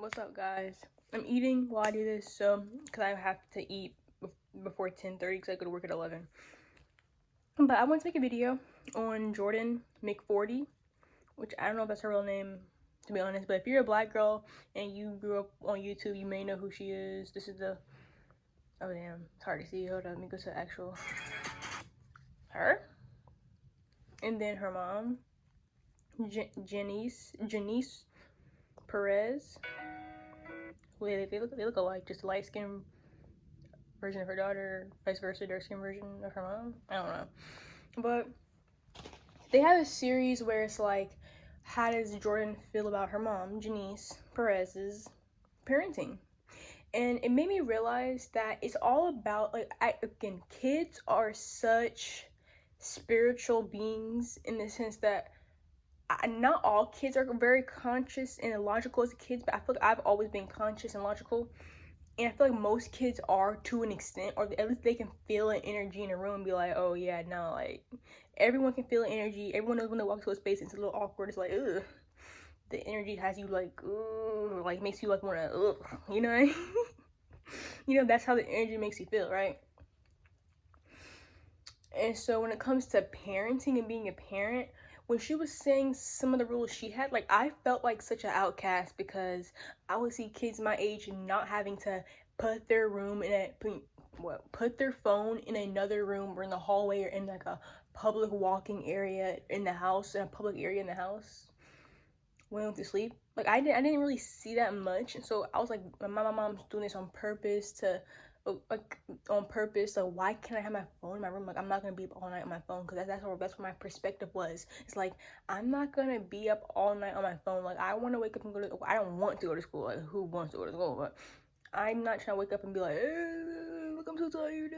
What's up, guys? I'm eating while I do this, so because I have to eat before 10:30 because I go to work at 11. But I want to make a video on Jordyn Mcfordys, which I don't know if that's her real name, to be honest. But if you're a black girl and you grew up on YouTube, you may know who she is. This is the, oh damn, it's hard to see. Hold on, let me go to the actual her, and then her mom, Jeanice Perez. They look alike, just a light skin version of her daughter, vice versa, dark skin version of her mom. I don't know. But they have a series where it's like, how does Jordyn feel about her mom, Jeanice Perez's parenting? And it made me realize that it's all about, like, again, kids are such spiritual beings in the sense that not all kids are very conscious and logical as kids, but I feel like I've always been conscious and logical. And I feel like most kids are to an extent, or at least they can feel an energy in a room and be like, oh yeah, no, like, everyone can feel an energy. Everyone knows when they walk to a space, it's a little awkward. It's like, ugh. The energy has you like, ugh, like makes you like wanna, ugh, you know what I mean? You know, that's how the energy makes you feel, right? And so when it comes to parenting and being a parent, when she was saying some of the rules she had, like, I felt like such an outcast because I would see kids my age not having to put their room in a, put their phone in another room or in the hallway or in like a public walking area in the house, in a public area in the house when I went to sleep. Like, I didn't really see that much, and so I was like, my mom's doing this on purpose to, like, on purpose. So why can't I have my phone in my room? Like, I'm not gonna be up all night on my phone, because that's what my perspective was. It's like, I'm not gonna be up all night on my phone. Like, I want to wake up and go to, I don't want to go to school. Like, who wants to go to school? But I'm not trying to wake up and be like, look, I'm so tired.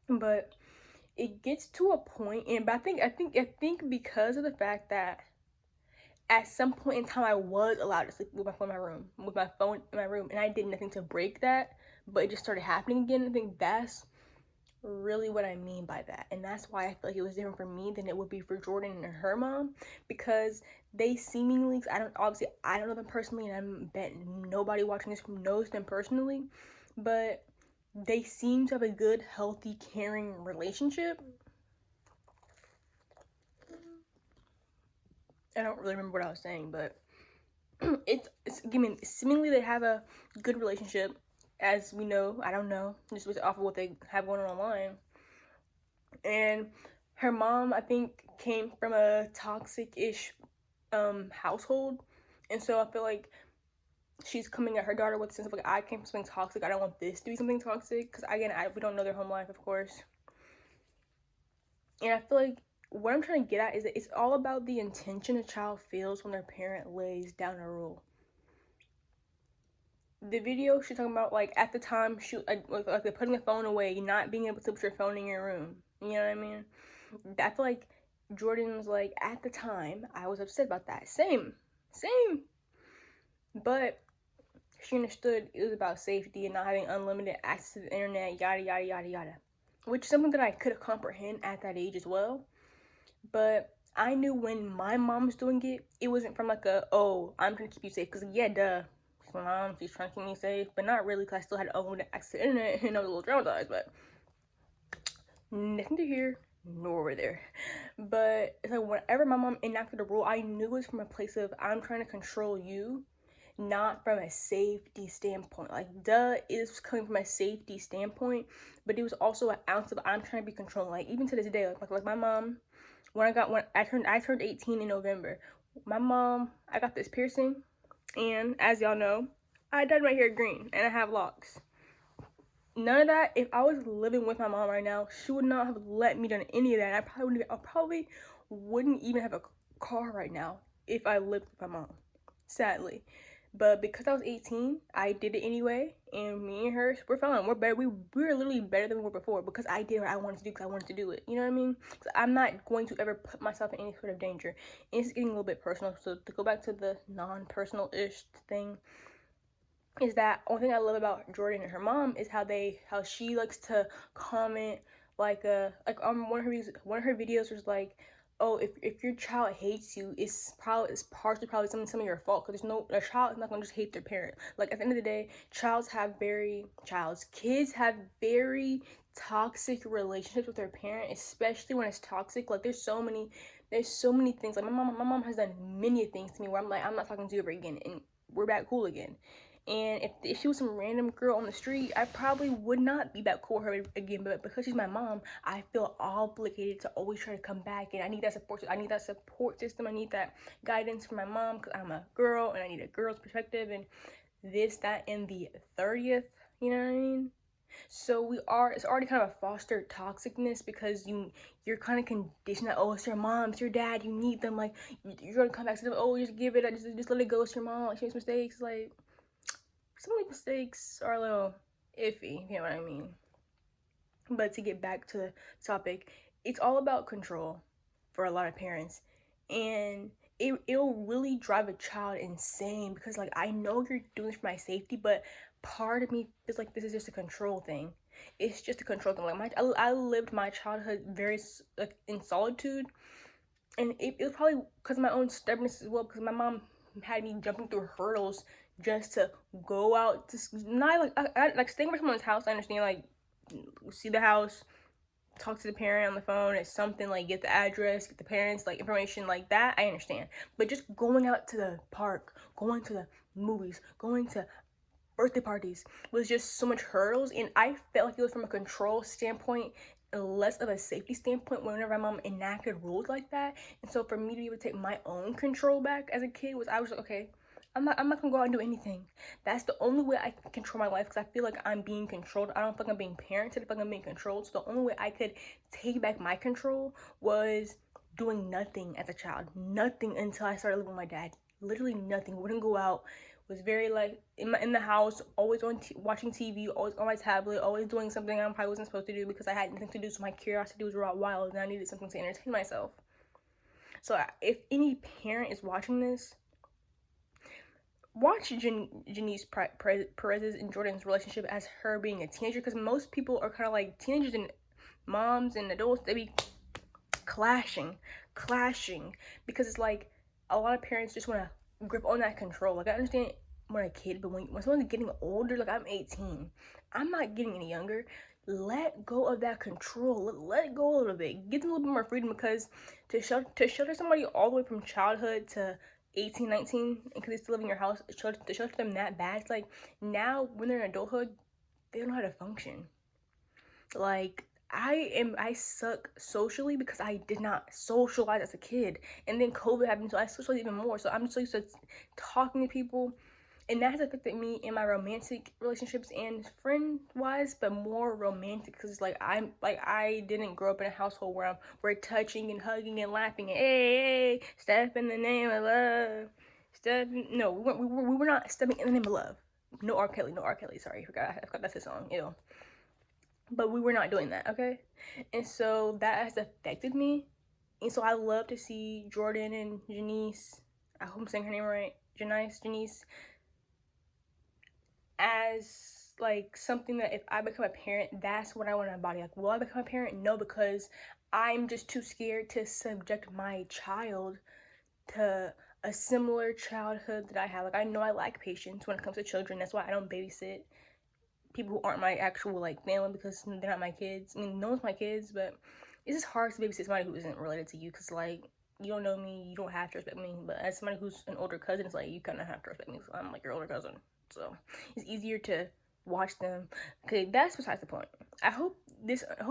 But it gets to a point, and but I think because of the fact that at some point in time I was allowed to sleep with my phone in my room, and I did nothing to break that, but it just started happening again. I think that's really what I mean by that, and that's why I feel like it was different for me than it would be for Jordyn and her mom, because they seemingly, I don't know them personally, and I bet nobody watching this knows them personally, but they seem to have a good, healthy, caring relationship. I don't really remember what I was saying, but it's seemingly they have a good relationship, as we know. I don't know, just off of what they have going on online. And her mom, I think, came from a toxic-ish household, and so I feel like she's coming at her daughter with a sense of like, I came from something toxic, I don't want this to be something toxic, because again, we don't know their home life, of course. And I feel like what I'm trying to get at is that it's all about the intention a child feels when their parent lays down a rule. The video she's talking about, like, at the time, like they're putting the phone away, not being able to put your phone in your room. You know what I mean? I feel like Jordyn was like, at the time, I was upset about that. Same. But she understood it was about safety and not having unlimited access to the internet, yada, yada, yada, yada. Which is something that I could comprehend at that age as well. But I knew when my mom was doing it, it wasn't from like oh, I'm trying to keep you safe. Because, yeah, duh. She's my mom, she's trying to keep me safe. But not really, because I still had unlimited access to the internet and I was a little traumatized. But nothing to hear nor over there. But it's like, whenever my mom enacted a rule, I knew it was from a place of, I'm trying to control you, not from a safety standpoint. Like, duh, it was coming from a safety standpoint, but it was also an ounce of, I'm trying to be controlling. Like, even to this day, like my mom, when I turned 18 in November, my mom, I got this piercing, and as y'all know, I dyed my hair green and I have locks. None of that. If I was living with my mom right now, she would not have let me done any of that. I probably wouldn't even have a car right now if I lived with my mom, sadly. But because I was 18, I did it anyway, and me and her, we're fine. We're better. We're literally better than we were before, because I did what I wanted to do because I wanted to do it. You know what I mean? So I'm not going to ever put myself in any sort of danger. And it's getting a little bit personal. So to go back to the non-personal-ish thing, is that one thing I love about Jordyn and her mom is how she likes to comment, like on one of her videos was like, oh, if your child hates you, it's partially probably some of your fault, because a child is not gonna just hate their parent. Like, at the end of the day, kids have very toxic relationships with their parent, especially when it's toxic. Like, there's so many things. Like, my mom has done many things to me where I'm like, I'm not talking to you ever again, and we're back cool again. And if she was some random girl on the street, I probably would not be that cool with her again. But because she's my mom, I feel obligated to always try to come back. And I need that support. I need that support system. I need that guidance from my mom, because I'm a girl and I need a girl's perspective and this, that, and the 30th. You know what I mean? So it's already kind of a fostered toxicness, because you're kind of conditioned that, oh, it's your mom, it's your dad, you need them. Like, you're gonna come back to them, oh, just give it, just let it go, it's your mom, like, she makes mistakes. Like, some of these mistakes are a little iffy, you know what I mean? But to get back to the topic, it's all about control for a lot of parents. And it'll really drive a child insane, because, like, I know you're doing this for my safety, but part of me feels like this is just a control thing. It's just a control thing. Like, I lived my childhood very, like, in solitude. And it was probably because of my own stubbornness as well, because my mom had me jumping through hurdles just to go out to, not like, I like, staying by someone's house. I understand, like, see the house, talk to the parent on the phone, it's something, like, get the address, get the parents, like, information like that, I understand. But just going out to the park, going to the movies, going to birthday parties was just so much hurdles, and I felt like it was from a control standpoint and less of a safety standpoint whenever my mom enacted rules like that. And so for me to be able to take my own control back as a kid, I was like, okay, I'm not gonna go out and do anything. That's the only way I can control my life, because I feel like I'm being controlled. I don't feel like I'm being parented. I feel like I'm being controlled. So the only way I could take back my control was doing nothing as a child. Nothing until I started living with my dad. Literally nothing. Wouldn't go out. Was very, like, in the house, always watching TV, always on my tablet, always doing something I probably wasn't supposed to do because I had nothing to do. So my curiosity was raw wild, and I needed something to entertain myself. So if any parent is watching this, watch Jeanice Perez's and Jordyn's relationship as her being a teenager, because most people are kind of like teenagers, and moms and adults, they be clashing, because it's like a lot of parents just want to grip on that control. Like, I understand when a kid, but when someone's getting older, like, I'm 18, I'm not getting any younger. Let go of that control. Let it go a little bit. Give them a little bit more freedom, because to shelter somebody all the way from childhood to 18, 19, because they still live in your house, to shelter them that bad, it's like, now when they're in adulthood, they don't know how to function. Like, I suck socially because I did not socialize as a kid, and then COVID happened, so I socialized even more. So I'm so used to talking to people, and that has affected me in my romantic relationships and friend-wise, but more romantic, because it's like, I didn't grow up in a household where we're touching and hugging and laughing and hey, step in the name of love. No, we were not stepping in the name of love. No R. Kelly, sorry, I forgot that's his song, ew. But we were not doing that, okay? And so that has affected me. And so I love to see Jordyn and Jeanice, I hope I'm saying her name right, Jeanice, as, like, something that if I become a parent, that's what I want to embody. Like, will I become a parent? No, because I'm just too scared to subject my child to a similar childhood that I have. Like, I know I lack patience when it comes to children. That's why I don't babysit people who aren't my actual, like, family, because they're not my kids. I mean, no one's my kids, but it's just hard to babysit somebody who isn't related to you, because, like, you don't know me, you don't have to respect me. But as somebody who's an older cousin, it's like, you kind of have to respect me, so I'm like your older cousin. So it's easier to watch them. Okay, that's besides the point. I hope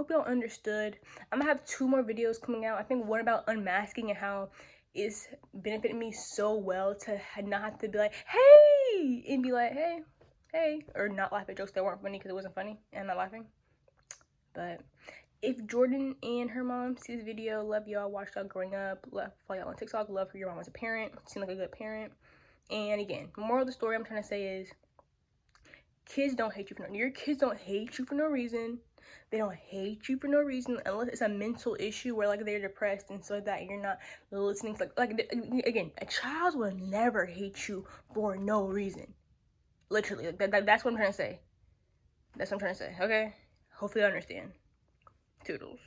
y'all understood. I'm gonna have 2 more videos coming out. I think one about unmasking and how it's benefited me so well to not have to be like, hey, and be like, hey, or not laugh at jokes that weren't funny because it wasn't funny and I'm not laughing. But if Jordyn and her mom see this video, love y'all, watched y'all growing up, follow y'all on TikTok, love who your mom was a parent, seemed like a good parent. And again, moral of the story I'm trying to say is, kids don't hate you for your kids don't hate you for no reason. They don't hate you for no reason, unless it's a mental issue where, like, they're depressed and so like that, and you're not listening to, like, again, a child will never hate you for no reason. Literally, that's what I'm trying to say. Okay? Hopefully you understand. Toodles.